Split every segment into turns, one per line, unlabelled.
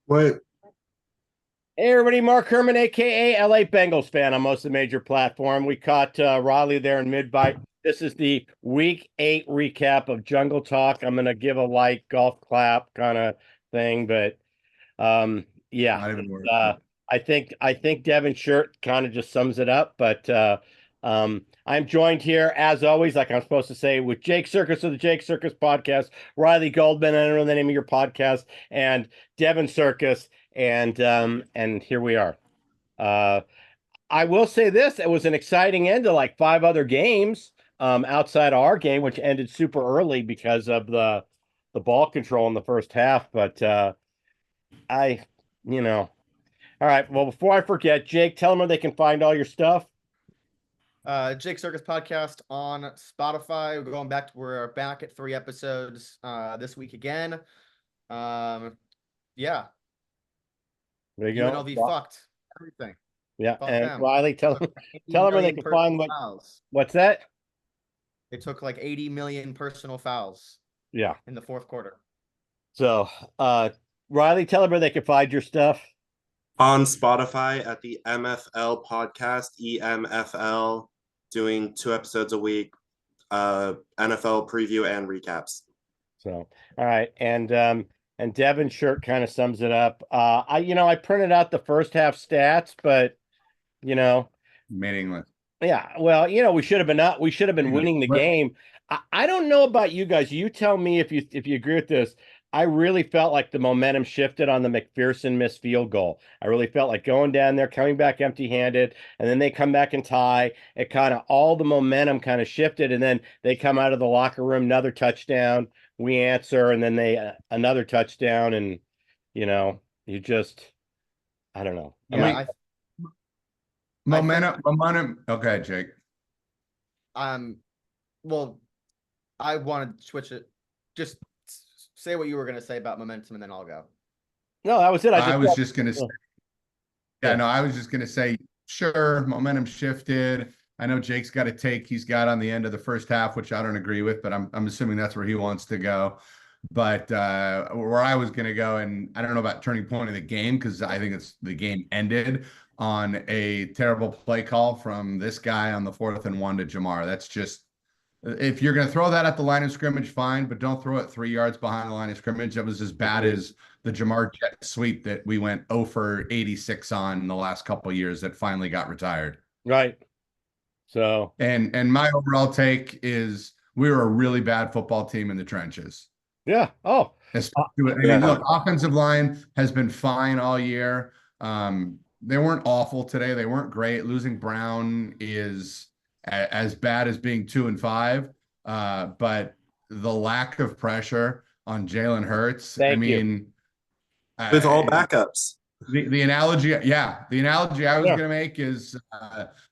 What?
Hey everybody, Mark Herman, aka LA Bengals fan on most of the major platform. We caught Riley there in mid-bite. This is the week 8 recap of Jungle Talk. I'm gonna give a light golf clap kind of thing, but yeah,
Not even worth it.
I think Devin shirt kind of just sums it up. But I'm joined here as always, like I'm supposed to say, with Jake Circus of the Jake Circus podcast, Riley Goldman, I don't know the name of your podcast, and Devin Circus, and here we are. Uh, I will say this: it was an exciting end to like 5 other games outside our game, which ended super early because of the ball control in the first half. But I, you know, all right. Well, before I forget, Jake, tell them where they can find all your stuff.
Jake Circus podcast on Spotify. We're going back to we're back at 3 episodes this week again. Yeah,
There you go.
UNLV fucked everything.
Yeah,
Fuck
and
them.
Riley, tell them,
80
tell them where they
million
can find
personal fouls.
what's that?
It took like 80 million personal fouls
Yeah.
in the fourth quarter.
So, Riley, tell them where they can find your stuff.
On Spotify at the MFL podcast, EMFL, doing 2 episodes a week, NFL preview and recaps.
So, all right, and Devin's shirt kind of sums it up. I printed out the first half stats, but you know,
Meaningless.
yeah, well, we should have been winning the game. I don't know about you guys. You tell me if you agree with this. I really felt like the momentum shifted on the McPherson missed field goal. I really felt like going down there, coming back empty-handed, and then they come back and tie. It kind of all the momentum kind of shifted, and then they come out of the locker room, another touchdown. We answer, and then they another touchdown, and you just I don't know.
Yeah,
Momentum. Okay, Jake.
Well, I wanted to switch it. Just say what you were going to say about momentum, and then I'll go.
No, that was it.
I was just going to say, I was just going to say, sure, momentum shifted. I know Jake's got a take he's got on the end of the first half, which I don't agree with, but I'm assuming that's where he wants to go. But where I was going to go, and I don't know about turning point of the game, because I think the game ended on a terrible play call from this guy on the 4th and 1 to Jamar. That's just, if you're going to throw that at the line of scrimmage, fine, but don't throw it 3 yards behind the line of scrimmage. That was as bad as the Jamar jet sweep that we went 0 for 86 on in the last couple of years that finally got retired.
Right. So,
and my overall take is we were a really bad football team in the trenches.
Yeah. Oh,
look, offensive line has been fine all year. They weren't awful today. They weren't great. Losing Brown is as bad as being 2-5. But the lack of pressure on Jalen Hurts,
With all backups.
The analogy I was going to make is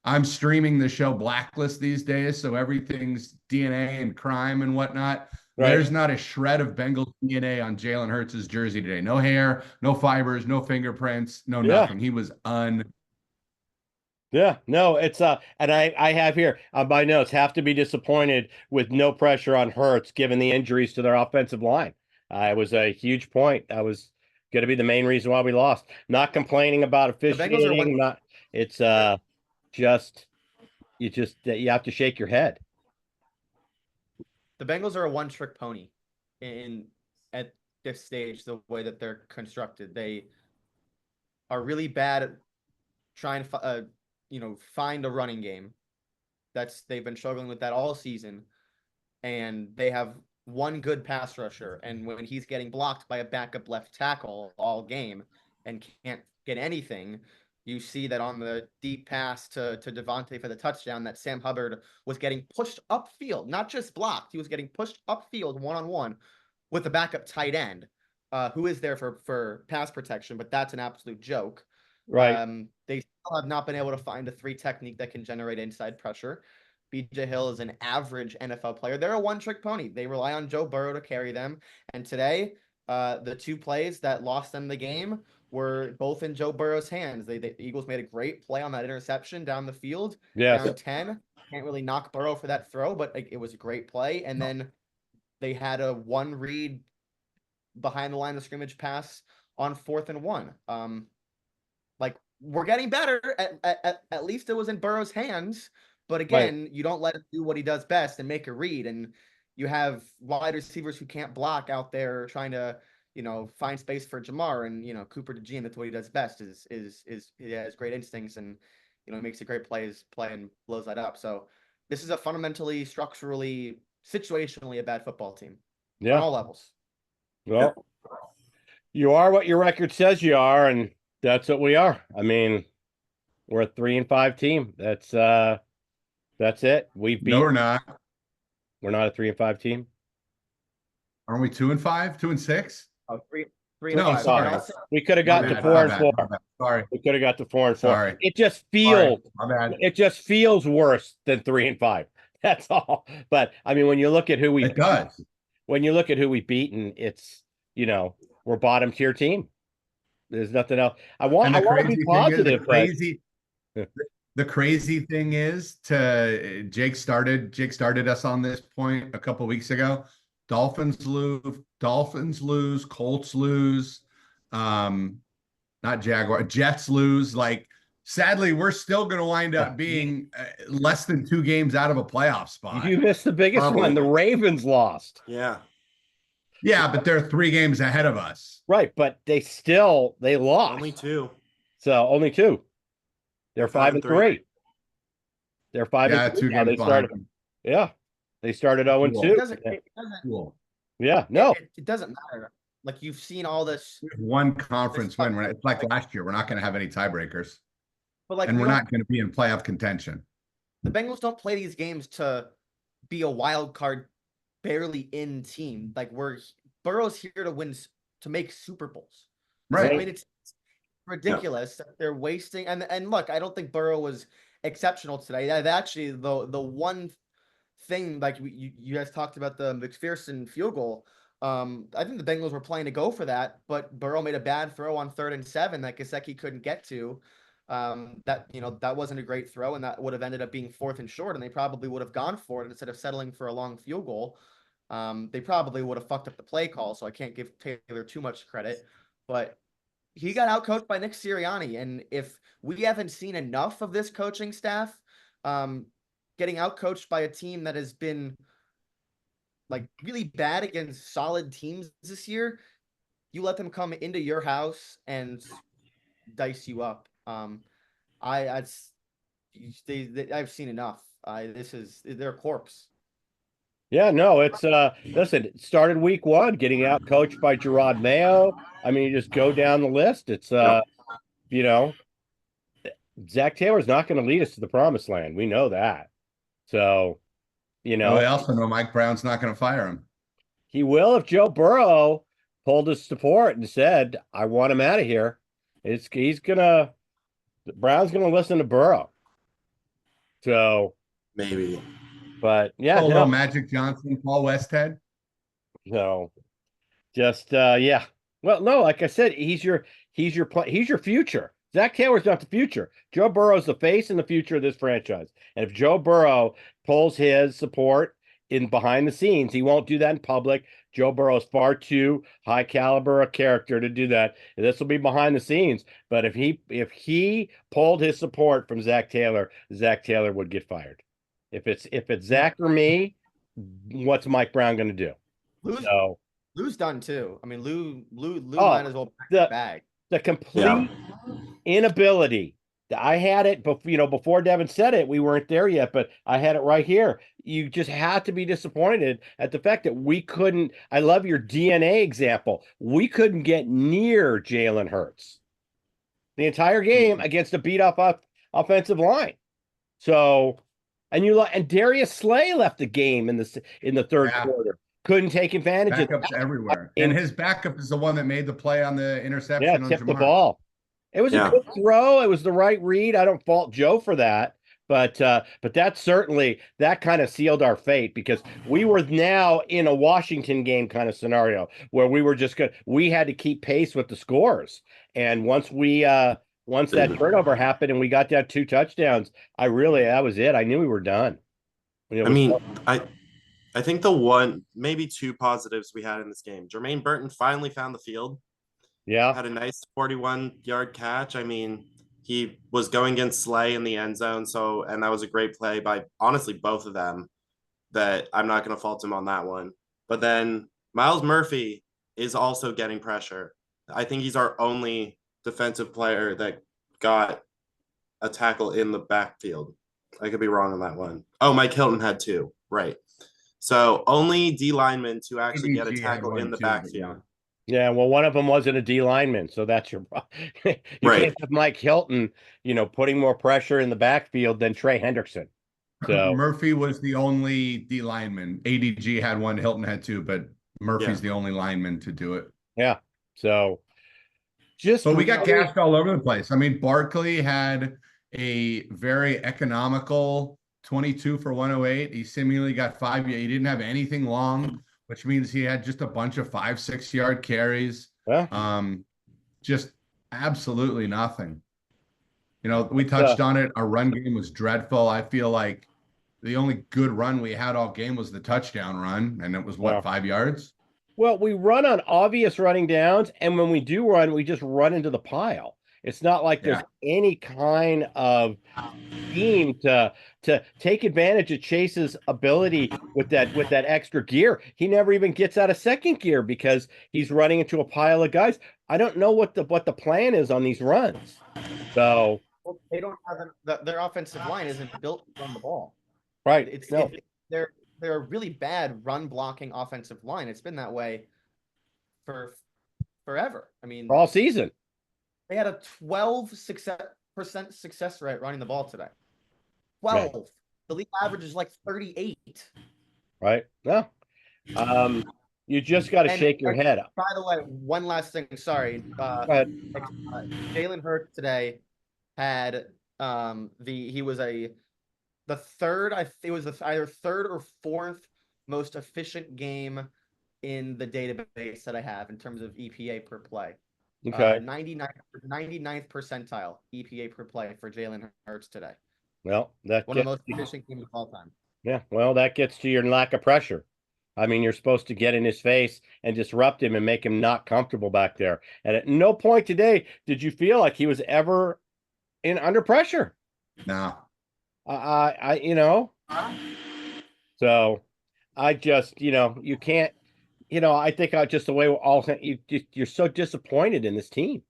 I'm streaming the show Blacklist these days, so everything's DNA and crime and whatnot. Right. There's not a shred of Bengals DNA on Jalen Hurts' jersey today. No hair, no fibers, no fingerprints, no nothing. He was
Yeah, no, it's and I have here on my notes, have to be disappointed with no pressure on Hurts given the injuries to their offensive line. It was a huge point. That was going to be the main reason why we lost. Not complaining about officiating. It's you have to shake your head.
The Bengals are a one-trick pony at this stage, the way that they're constructed. They are really bad at trying to find a running game. They've been struggling with that all season, and they have one good pass rusher, and when he's getting blocked by a backup left tackle all game and can't get anything, you see that on the deep pass to Devontae for the touchdown, that Sam Hubbard was getting pushed upfield, not just blocked. He was getting pushed upfield one-on-one with the backup tight end, who is there for pass protection, but that's an absolute joke.
Right.
They still have not been able to find a 3 technique that can generate inside pressure. BJ Hill is an average NFL player. They're a one-trick pony. They rely on Joe Burrow to carry them. And today, the 2 plays that lost them the game were both in Joe Burrow's hands. The Eagles made a great play on that interception down the field.
Yes.
Down 10. Can't really knock Burrow for that throw, but it was a great play. And then they had a one read behind the line of scrimmage pass on 4th and 1. Like we're getting better. At least it was in Burrow's hands. But again, you don't let him do what he does best and make a read. And you have wide receivers who can't block out there trying to, find space for Jamar, and Cooper DeJean. That's what he does best. Is he has great instincts, and makes a great play and blows that up. So this is a fundamentally, structurally, situationally a bad football team on all levels.
Well, you are what your record says you are, and that's what we are. I mean, we're a 3-5 team. That's it.
No, we're not.
We're not a 3-5 team.
Aren't we 2-5? 2-6?
Oh, three
No,
and 5.
sorry.
We could have got to 4-4.
Sorry.
We could have got to 4-4.
Sorry.
It just feels.
My bad.
It just feels worse than 3-5. That's all. But I mean, when you look at who we,
It does.
When you look at who we've beaten, it's we're bottom tier team. There's nothing else. I want to be positive.
The crazy thing is, Jake started us on this point a couple weeks ago. Dolphins lose, Colts lose, not Jaguar, Jets lose. Like, sadly, we're still going to wind up being less than 2 games out of a playoff spot.
You missed the biggest one. The Ravens lost.
Yeah,
but they're 3 games ahead of us.
Right, but they lost.
only 2.
So only 2. They're 5-3. They're 5-3.
2 games behind them.
Yeah. They started 0-2.
It doesn't,
Cool.
Yeah, no.
It doesn't matter. Like, you've seen all this.
One conference win. It's like last year. We're not going to have any tiebreakers.
But
and we're not going to be in playoff contention.
The Bengals don't play these games to be a wild card, barely in team. Like, Burrow's here to win, to make Super Bowls.
Right.
So, I mean, it's ridiculous that they're wasting. And look, I don't think Burrow was exceptional today. Actually, the one thing, like you guys talked about the McPherson field goal. I think the Bengals were playing to go for that, but Burrow made a bad throw on 3rd and 7 that Gesicki couldn't get to. That wasn't a great throw, and that would have ended up being 4th and short, and they probably would have gone for it instead of settling for a long field goal. They probably would have fucked up the play call, so I can't give Taylor too much credit, but he got outcoached by Nick Sirianni. And if we haven't seen enough of this coaching staff, getting outcoached by a team that has been like really bad against solid teams this year, you let them come into your house and dice you up. I've seen enough. They're a corpse.
Yeah, no, it's listen, it started week 1 getting out coached by Gerard Mayo. I mean, you just go down the list. It's Zach Taylor's not going to lead us to the promised land. We know that. So,
I also know Mike Brown's not going to fire him.
He will if Joe Burrow pulled his support and said, I want him out of here. Brown's gonna listen to Burrow. So
maybe.
But yeah,
no. Magic Johnson, Paul Westhead.
No, just yeah. Well, no, like I said, he's your future. Zach Taylor's not the future. Joe Burrow's the face and the future of this franchise. And if Joe Burrow pulls his support in behind the scenes, he won't do that in public. Joe Burrow's far too high caliber a character to do that. And this will be behind the scenes. But if he pulled his support from Zach Taylor would get fired. If it's Zach or me, what's Mike Brown going to do?
Lou's done too. I mean, Lou might as well pack the bag.
The complete inability. I had it before Devin said it. We weren't there yet, but I had it right here. You just had to be disappointed at the fact that we couldn't. I love your DNA example. We couldn't get near Jalen Hurts the entire game against a beat up offensive line. So, and Darius Slay left the game in the third quarter. Couldn't take advantage of
backups everywhere. And his backup is the one that made the play on the interception.
Yeah, tipped the ball. It was a good throw. It was the right read. I don't fault Joe for that. But that certainly, that kind of sealed our fate, because we were now in a Washington game kind of scenario where we were just we had to keep pace with the scores. And once that turnover happened and we got that 2 touchdowns, that was it. I knew we were done.
I think the one, maybe 2 positives we had in this game, Jermaine Burton finally found the field.
Yeah.
had a nice 41-yard catch. I mean, he was going against Slay in the end zone, so and that was a great play by honestly both of them. That I'm not going to fault him on that one. But then Miles Murphy is also getting pressure. I think he's our only defensive player that got a tackle in the backfield. I could be wrong on that one. Oh, Mike Hilton had two. Right. So only D linemen to actually get a
ADG had
tackle
one
in the
too, but
backfield.
Yeah, well, one of them wasn't a D lineman, so that's your problem. You
Right.
can't have Mike Hilton, putting more pressure in the backfield than Trey Hendrickson. So
Murphy was the only D lineman. ADG had one, Hilton had two, but Murphy's the only lineman to do it.
yeah, so just
But we got gashed all over the place. I mean, Barkley had a very economical 22 for 108. He seemingly got five. He didn't have anything long, which means he had just a bunch of 5-6 yard carries. Just absolutely nothing. We touched on it. Our run game was dreadful. I feel like the only good run we had all game was the touchdown run, and it was what, 5 yards?
Well, we run on obvious running downs, and when we do run, we just run into the pile. It's not like there's any kind of scheme to take advantage of Chase's ability with that extra gear. He never even gets out of second gear because he's running into a pile of guys. I don't know what the plan is on these runs. So
they don't have their offensive line isn't built to run the ball.
Right.
They're a really bad run blocking offensive line. It's been that way for forever. I mean,
all season.
They had a 12% success rate running the ball today. 12. Right. The league average is like 38.
Right. No. You just got to shake your head up.
By the way, one last thing. Sorry. Jalen Hurts today had he was the third, it was either third or fourth most efficient game in the database that I have in terms of EPA per play.
Okay.
99th percentile EPA per play for Jalen Hurts today.
Well, that's
one of the most efficient games of all time.
Yeah, well, that gets to your lack of pressure. I mean, you're supposed to get in his face and disrupt him and make him not comfortable back there. And at no point today did you feel like he was ever under pressure.
No.
So I just, you can't, I think just the way you're so disappointed in this team.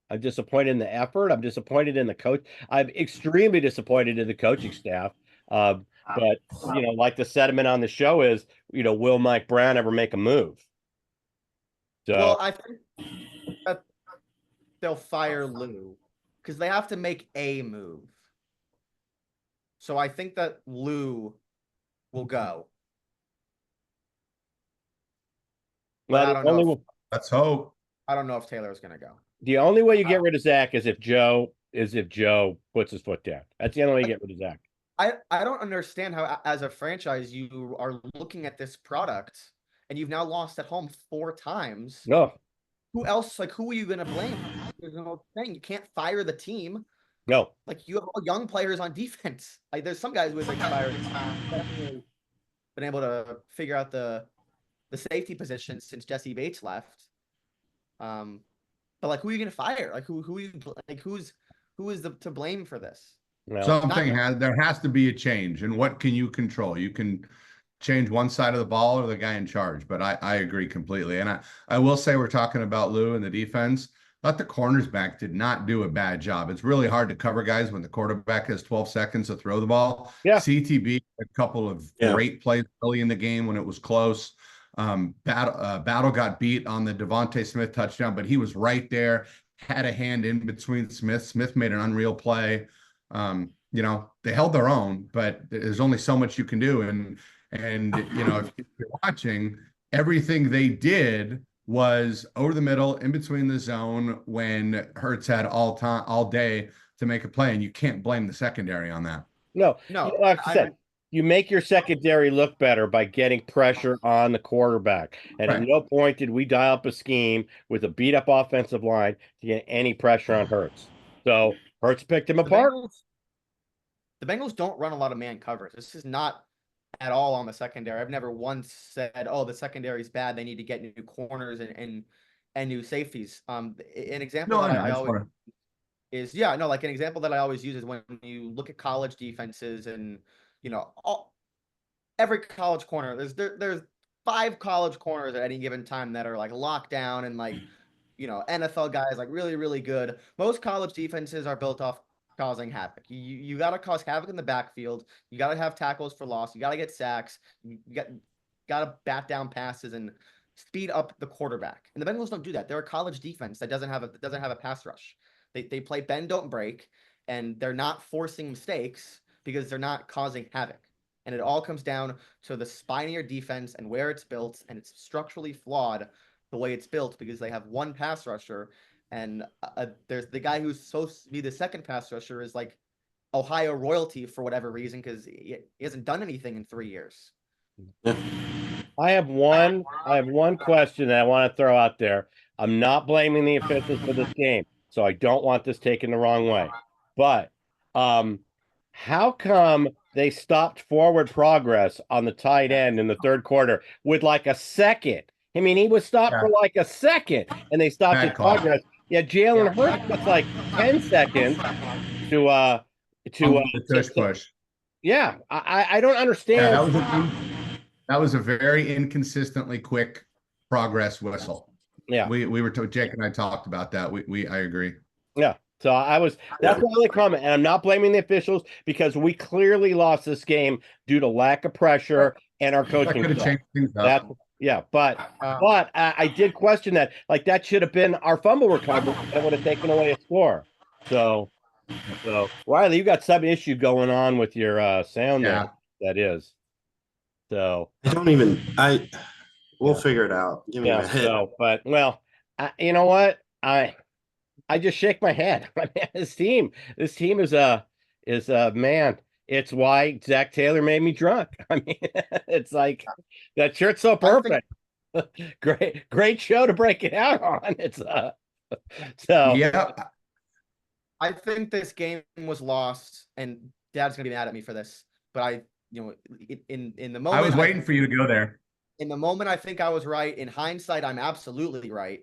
I'm disappointed in the effort. I'm disappointed in the coach. I'm extremely disappointed in the coaching staff. But, like the sentiment on the show is, will Mike Brown ever make a move? So,
well, I think that they'll fire Lou because they have to make a move. So I think that Lou will go.
Well,
I don't know.
Let's hope.
I don't know if Taylor is going to go.
The only way you get rid of Zach is if Joe puts his foot down. That's the only way you get rid of Zach.
I don't understand how, as a franchise, you are looking at this product and you've now lost at home 4 times.
No.
Who else? Who are you going to blame? There's no thing. You can't fire the team.
No.
You have all young players on defense. There's some guys who have fired. Been able to figure out the safety position since Jesse Bates left. But who are you going to fire? Who is to blame for this?
Well,
there has to be a change. And what can you control? You can change one side of the ball or the guy in charge. But I agree completely. And I will say, we're talking about Lou and the defense. Thought the cornersback did not do a bad job. It's really hard to cover guys when the quarterback has 12 seconds to throw the ball.
Yeah.
CTB, a couple of great plays early in the game when it was close. Battle got beat on the Devontae Smith touchdown, but he was right there, had a hand in between Smith. Smith made an unreal play. They held their own, but there's only so much you can do. And if you're watching, everything they did was over the middle, in between the zone, when Hurts had all day to make a play, and you can't blame the secondary on that.
No. Like I said, you make your secondary look better by getting pressure on the quarterback. And at no point did we dial up a scheme with a beat-up offensive line to get any pressure on Hurts. So Hurts picked him apart.
The Bengals don't run a lot of man coverage. This is not at all on the secondary. I've never once said, "Oh, the secondary is bad. They need to get new corners and and new safeties. An example
No,
that
no,
I
I just
always
want
is like an example that I always use is when you look at college defenses and every college corner. There's 5 college corners at any given time that are like locked down and like NFL guys like really really good. Most college defenses are built off causing havoc. You got to cause havoc in the backfield. You got to have tackles for loss. You got to get sacks. You got to bat down passes and speed up the quarterback. And the Bengals don't do that. They're a college defense that doesn't have a pass rush. They play bend don't break, and they're not forcing mistakes because they're not causing havoc. And it all comes down to the spine of defense and where it's built, and it's structurally flawed the way it's built because they have one pass rusher, and there's the guy who's supposed to be the second pass rusher is like Ohio royalty for whatever reason because he hasn't done anything in 3 years.
I have one question that I want to throw out there. I'm not blaming the officials for this game, so I don't want this taken the wrong way. But how come they stopped forward progress on the tight end in the third quarter with like a second? I mean, he was stopped for like a second, and they stopped his progress. Yeah, Jalen Hurts was like 10 seconds to
the push.
Yeah, I don't understand.
Yeah, that was a very inconsistently quick progress whistle.
Yeah,
we were Jake and I talked about that. I agree.
Yeah. So that's my only comment. And I'm not blaming the officials because we clearly lost this game due to lack of pressure and our coaching.
That could have changed things up.
But I did question that. Like that should have been our fumble recovery that would have taken away a score. So Riley, you got some issue going on with your sound there. That is. So
we'll figure it out. Give me a minute.
So, you know what? I just shake my head. I mean, this team is man. It's why Zach Taylor made me drunk. I mean, it's like that shirt's so perfect. Great show to break it out on. It's so
yeah.
I think this game was lost, and Dad's gonna be mad at me for this, but in the moment
I was waiting for you to go there.
In the moment, I think I was right. In hindsight, I'm absolutely right.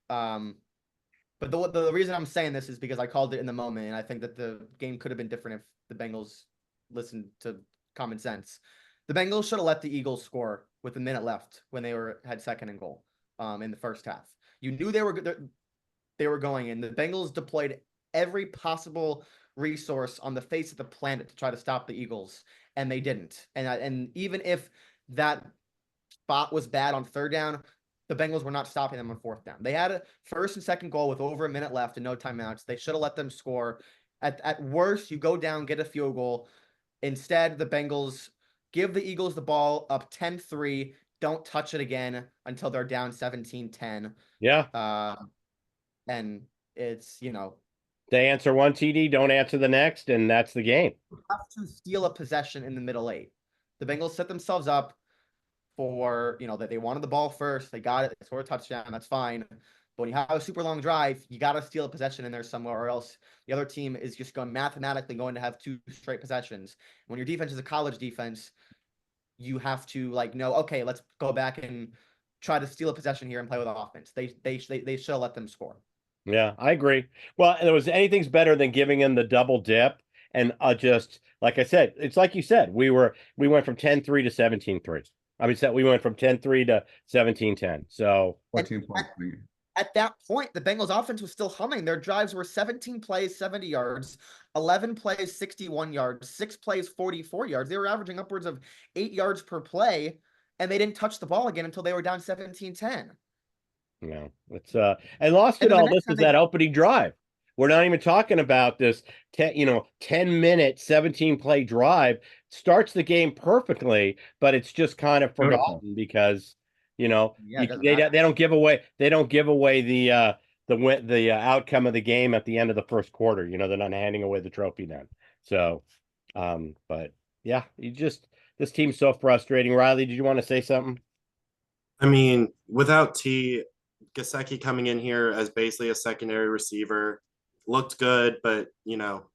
But the reason I'm saying this is because I called it in the moment, and I think that the game could have been different if the Bengals listened to common sense. The Bengals should have let the Eagles score with a minute left when they had second and goal in the first half. You knew they were going in. The Bengals deployed every possible resource on the face of the planet to try to stop the Eagles, and they didn't. And even if that spot was bad on third down, the Bengals were not stopping them on fourth down. They had a first and second goal with over a minute left and no timeouts. They should have let them score. At worst, you go down, get a field goal. Instead, the Bengals give the Eagles the ball up 10-3, don't touch it again until they're down 17-10.
Yeah.
And it's,
they answer one TD, don't answer the next, and that's the game.
You have to steal a possession in the middle 8. The Bengals set themselves up for, that they wanted the ball first. They got it. They scored a touchdown. That's fine. But when you have a super long drive, you got to steal a possession in there somewhere, or else the other team is just mathematically going to have 2 straight possessions. When your defense is a college defense, you have to know, okay, let's go back and try to steal a possession here and play with offense. They should have let them score.
Yeah, I agree. Well, anything's better than giving them the double dip and just like I said, it's like you said, we went from 10-3 to 17-3. I mean, we went from 10-3 to 17-10. So
14 points.
At that point, the Bengals offense was still humming. Their drives were 17 plays, 70 yards, 11 plays, 61 yards, 6 plays, 44 yards. They were averaging upwards of 8 yards per play, and they didn't touch the ball again until they were down 17-10.
Yeah, it's and lost it all. This is that opening drive. We're not even talking about this 10-minute, 17-play drive. Starts the game perfectly, but it's just kind of forgotten because they don't give away the outcome of the game at the end of the first quarter. They're not handing away the trophy then. So but yeah, this team's so frustrating. Riley, did you want to say something?
I mean, without Gesicki coming in here as basically a secondary receiver looked good, but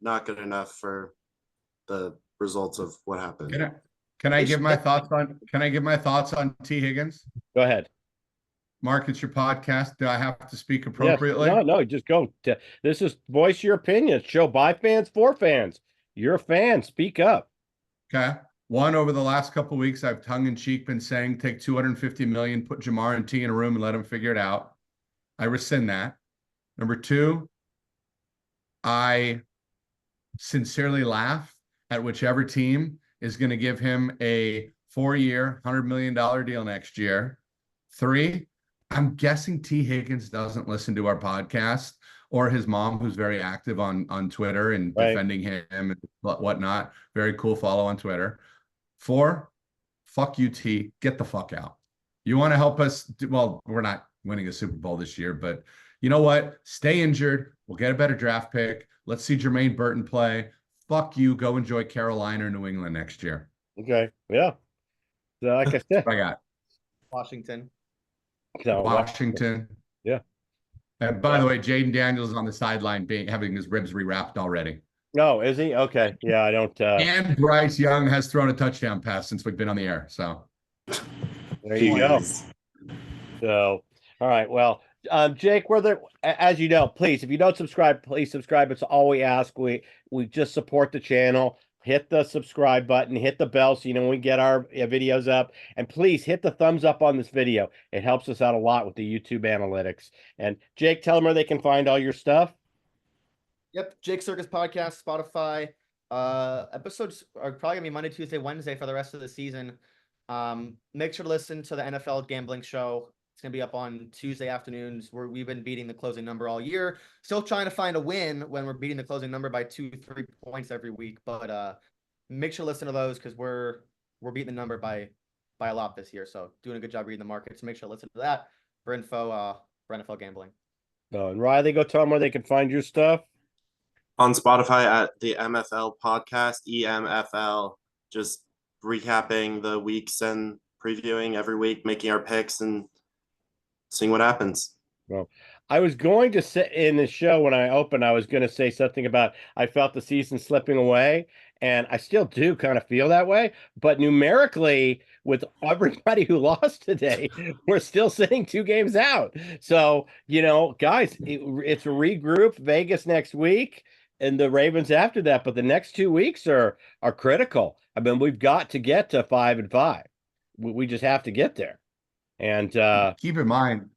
not good enough for the results of what happened.
Can I give my thoughts on T. Higgins?
Go ahead.
Mark, it's your podcast. Do I have to speak
Yes.
appropriately?
No, just go. This is voice your opinion. Show by fans for fans. You're a fan. Speak up.
Okay. One, over the last couple of weeks, I've tongue in cheek been saying take 250 million, put Jamar and T in a room and let him figure it out. I rescind that. Number two, I sincerely laugh at whichever team is going to give him a 4-year, $100 million deal next year. Three, I'm guessing T. Higgins doesn't listen to our podcast, or his mom, who's very active on Twitter and
Right.
defending him and whatnot. Very cool follow on Twitter. Four, fuck you, T. Get the fuck out. You want to help us? Well, we're not winning a Super Bowl this year, but you know what? Stay injured. We'll get a better draft pick. Let's see Jermaine Burton play. Fuck you. Go enjoy Carolina or New England next year.
Okay. Yeah. So, like I said,
That's what I got.
Washington.
so,
Washington.
Yeah.
And by the way, Jaden Daniels is on the sideline having his ribs rewrapped already.
No, is he? Okay. Yeah, I don't.
And Bryce Young has thrown a touchdown pass since we've been on the air. So
There you go.
Jeez.
So, all right. Well, Jake, as you know, please, if you don't subscribe, please subscribe. It's all we ask. We just support the channel. Hit the subscribe button, hit the bell so you know when we get our videos up, and please hit the thumbs up on this video. It helps us out a lot with the YouTube analytics. And Jake, tell them where they can find all your stuff.
Yep, Jake Circus Podcast, Spotify. Episodes are probably gonna be Monday, Tuesday, Wednesday for the rest of the season. Make sure to listen to the NFL Gambling Show. It's gonna be up on Tuesday afternoons, where we've been beating the closing number all year. Still trying to find a win when we're beating the closing number by 2-3 points every week. But make sure to listen to those because we're beating the number by a lot this year. So doing a good job reading the market. So make sure to listen to that for info for NFL gambling.
And Riley, go tell them where they can find your stuff.
On Spotify at the MFL podcast, EMFL, just recapping the weeks and previewing every week, making our picks and seeing what happens.
Well, I was going to say in the show when I opened, I was going to say something about I felt the season slipping away, and I still do kind of feel that way. But numerically, with everybody who lost today, we're still sitting 2 games out. So, guys, it's a regroup. Vegas next week and the Ravens after that. But the next 2 weeks are critical. I mean, we've got to get to 5-5. We just have to get there. And
keep in mind,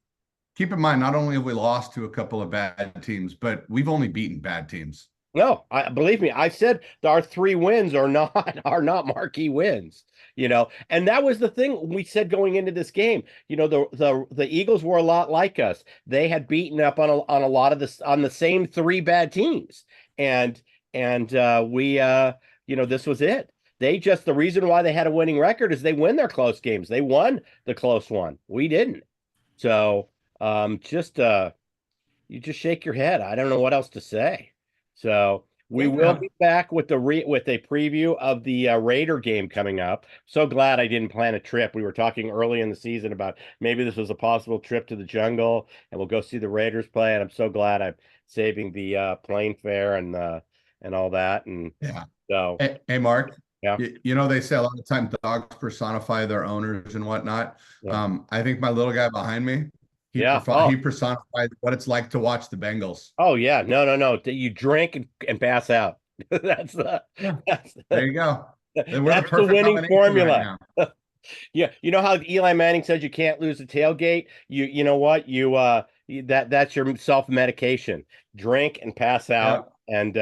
not only have we lost to a couple of bad teams, but we've only beaten bad teams.
No, believe me, I said our 3 wins are not marquee wins, and that was the thing we said going into this game. The Eagles were a lot like us. They had beaten up on a lot of this on the same 3 bad teams, and we this was it. The reason why they had a winning record is they win their close games. They won the close one. We didn't. So you just shake your head. I don't know what else to say. So we will be back with with a preview of the Raider game coming up. So glad I didn't plan a trip. We were talking early in the season about maybe this was a possible trip to the jungle and we'll go see the Raiders play. And I'm so glad I'm saving the plane fare and all that. And
yeah.
So
hey Mark.
Yeah.
They say a lot of times dogs personify their owners and whatnot.
Yeah.
I think my little guy behind me, he personifies what it's like to watch the Bengals.
Oh yeah, no. You drink and pass out. There
you go.
That's the winning formula. Right yeah, you know how Eli Manning says you can't lose the tailgate. You know what? That's your self-medication. Drink and pass out. Yeah. And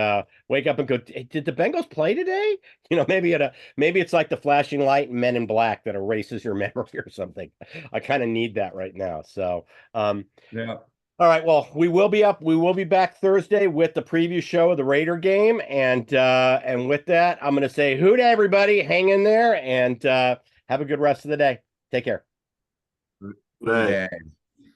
wake up and go, did the Bengals play today? Maybe it's like the flashing light in Men in Black that erases your memory or something. I kind of need that right now. So,
yeah.
All right. Well, we will be back Thursday with the preview show of the Raider game. And with that, I'm going to say hoot everybody, hang in there and have a good rest of the day. Take care.
Right.